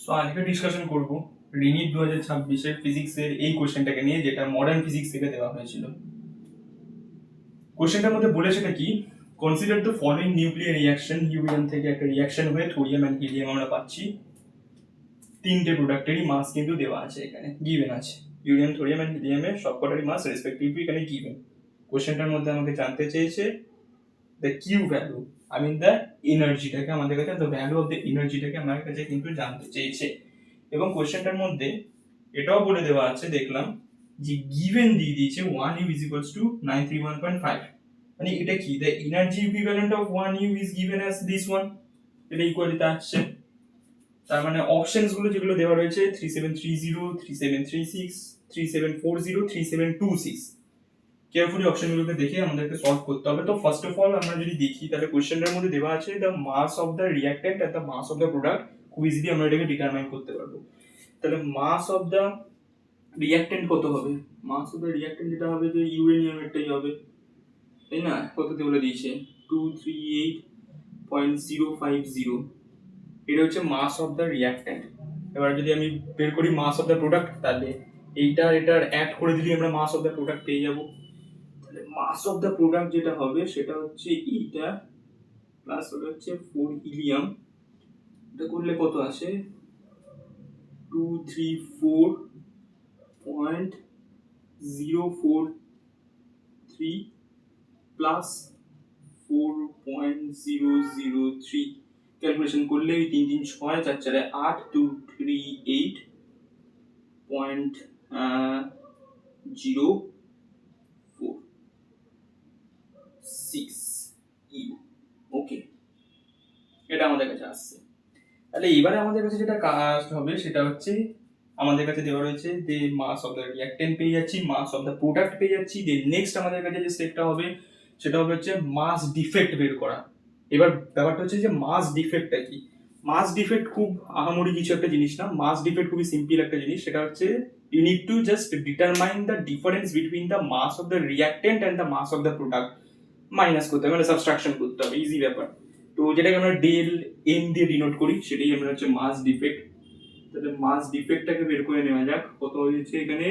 So আজকে discussion করব রিনিট 2026 ফিজিক্সের এই কোশ্চেনটাকে নিয়ে, যেটা মডার্ন ফিজিক্স থেকে দেওয়া হয়েছিল। কোশ্চেনটার মধ্যে বলেছে কি, consider the following nuclear reaction. হিউরিয়াম থেকে একটা রিঅ্যাকশন হয়ে থোরিয়াম অ্যান্ড হিলিয়াম আমরা পাচ্ছি। তিনটে প্রোডাক্টেরই মাস কিন্তু দেওয়া আছে, এখানে গিভেন আছে। ইউরিয়াম, থোরিয়াম অ্যান্ড হিলিয়ামের সবকটারই মাস রেসপেক্টিভলি এখানে গিভেন। কোশ্চেনটার মধ্যে আমাকে জানতে চেয়েছে the Q value, I mean the এনার্জিটাকে আমাদের কাছে, দ্য ভ্যালু অফ দ্য এনার্জিটাকে আমার কাছে কিন্তু জানতে চেয়েছে। এবং কোশ্চেনটার মধ্যে এটাও বলে দেওয়া আছে, দেখলাম যে গিভেন দিয়ে দিয়েছে 1U is equals to 931.5। মানে এটা কি, the energy equivalent of 1U is given as this one, এটা ইকুয়ালিতে আসছে। তার মানে অপশনস গুলো যেগুলো দেওয়া রয়েছে 3730, 3736, 3740, 3726, কেয়ারফুলি অপশনগুলোকে দেখে আমাদেরকে সলভ করতে হবে। তো ফার্স্ট অফ অল আমরা যদি দেখি, তাহলে কোশ্চেনটার মধ্যে দেওয়া আছে the mass of the reactant and the mass of the product, খুব ইজিলি আমরা এটাকে ডিটারমাইন করতে পারবো। তাহলে মাস অফ দ্য রিঅ্যাক্ট্যান্ট কত হবে? মাস অফ দ্য রিঅ্যাক্ট্যান্ট যেটা হবে, যে ইউরেনিয়াম এরটাই হবে, তাই না? কততে বলে দিয়েছে 238.050, এটা হচ্ছে মাস অফ দ্য রিঅ্যাক্ট্যান্ট। এবার যদি আমি বের করি মাস অফ দ্য প্রোডাক্ট, তাহলে এইটার এটার অ্যাড করে দিলে আমরা মাস অফ দ্য প্রোডাক্ট পেয়ে যাবো। তাহলে মাস অফ দ্য প্রোডাক্ট যেটা হবে সেটা হচ্ছে এইটা প্লাস ওটা হচ্ছে 4 হিলিয়াম, এটা করলে কত আসে 234.043 প্লাস 4.003, ক্যালকুলেশন করলে 3 3 6 4 4 8 238.046 ওকে, এটা আমাদের কাছে আসছে। তাহলে এবারে আমাদের কাছে যেটা কাজ হবে সেটা হচ্ছে, আমাদের কাছে দেওয়া রয়েছে যে মাস অফ দ্য রিঅ্যাক্ট্যান্ট পেয়ে যাচ্ছি, মাস অফ দ্য প্রোডাক্ট পেয়ে যাচ্ছি। দেন নেক্সট আমাদের কাছে যে স্টেপটা হবে সেটা হবে হচ্ছে মাস ডিফেক্ট বের করা। এবার ব্যাপারটা হচ্ছে যে মাস ডিফেক্টটা কি। মাস ডিফেক্ট খুব আহামরি কিছু একটা জিনিস না, মাস ডিফেক্ট খুবই সিম্পল একটা জিনিস। সেটা হচ্ছে you need to just determine the difference between the mass of the reactant and the mass of the product, minus করতে হবে, মানে সাবট্রাকশন করতে হবে, ইজি ব্যাপার। তো যেটাকে আমরা ডেল এম দিয়ে ডিনোট করি, সেটাই আমরা হচ্ছে মাস ডিফেক্ট। তাহলে মাস ডিফেক্টটাকে বের করে নেওয়া যাক। কত হয়েছে এখানে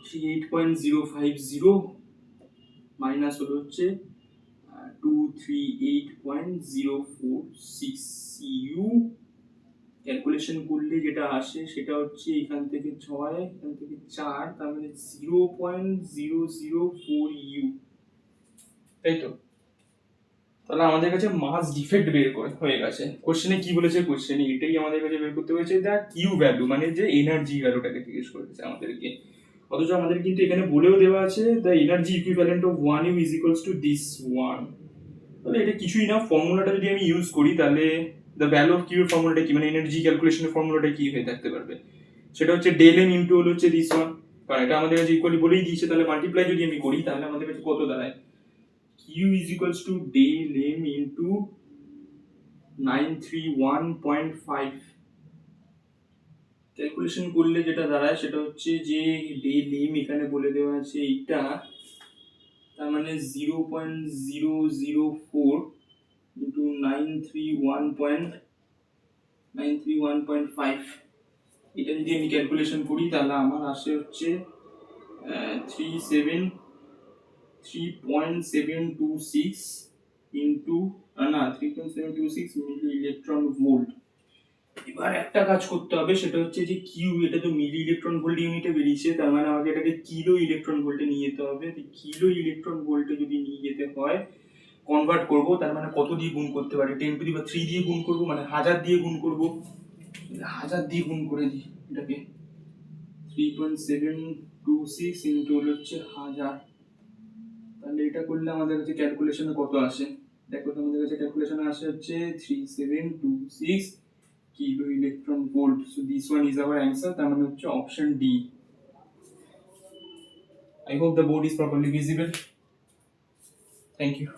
38.050 মাইনাস হলো হচ্ছে 238.046 ইউ। ক্যালকুলেশন করলে যেটা আসে সেটা হচ্ছে এখান থেকে 6, এখান থেকে 4, তার মানে 0.004 ইউ, তাই তো? তাহলে আমাদের কাছে মাস ডিফেক্ট বের করে হয়ে গেছে। কোশ্চেনে কি বলেছে, কোশ্চেনে এটাই আমাদের কাছে বের করতে হয়েছে, দ্য কিউ ভ্যালু, মানে যে এনার্জি ভ্যালুটাকে জিজ্ঞেস করেছে আমাদেরকে। অথচ আমাদের কিন্তু এখানে বলেও দেওয়া আছে the energy equivalent of 1U is equals to this 1। তাহলে এটা কিছুই না, ফর্মুলাটা যদি আমি ইউজ করি তাহলে দ্য ভ্যালু অফ কিউ এর ফর্মুলাটা কি, মানে এনার্জি ক্যালকুলেশনের ফর্মুলাটা কি হয়ে থাকতে পারবে, সেটা হচ্ছে ডেল এম ইনটু হলো হচ্ছে দিস 1, কারণ এটা আমাদের কাছে ইকুয়ালি বলেই দিয়েছে। তাহলে মাল্টিপ্লাই যদি আমি করি তাহলে আমাদের কাছে কত দাঁড়ায়, Q is equals to del m into 931.5। Calculation করলে যেটা দাঁড়ায় সেটা হচ্ছে যে del m এখানে বলে দেওয়া আছে এইটা, তার মানে 0.004 into 931.5, এটা যদি আমি ক্যালকুলেশন করি তাহলে আমার আসে হচ্ছে 3.726 ইন্টু 3.726 মিলি ইলেকট্রন ভোল্ট। এবার একটা কাজ করতে হবে, সেটা হচ্ছে যে কিউ, এটা তো মিলি ইলেকট্রন ভোল্ট ইউনিটে বেরিয়েছে, তার মানে আমাকে এটাকে কিলো ইলেকট্রন ভোল্টে নিয়ে যেতে হবে। কিলো ইলেকট্রন ভোল্টে যদি নিয়ে যেতে হয়, কনভার্ট করব, তার মানে কত দিয়ে গুণ করতে পারি, 10³ দিয়ে গুণ করব, মানে 1000 দিয়ে গুণ করব। 1000 দিয়ে গুণ করে দিই এটাকে, 3.726 ইন্টু হচ্ছে 1000, তাহলে এটা করলে আমাদের কাছে ক্যালকুলেশনে কত আসে দেখো, আমাদের কাছে ক্যালকুলেশনে আসে হচ্ছে 3726 kilo electron volt. So this one is our answer, তার মানে হচ্ছে option D. I hope the board is properly visible. Thank you.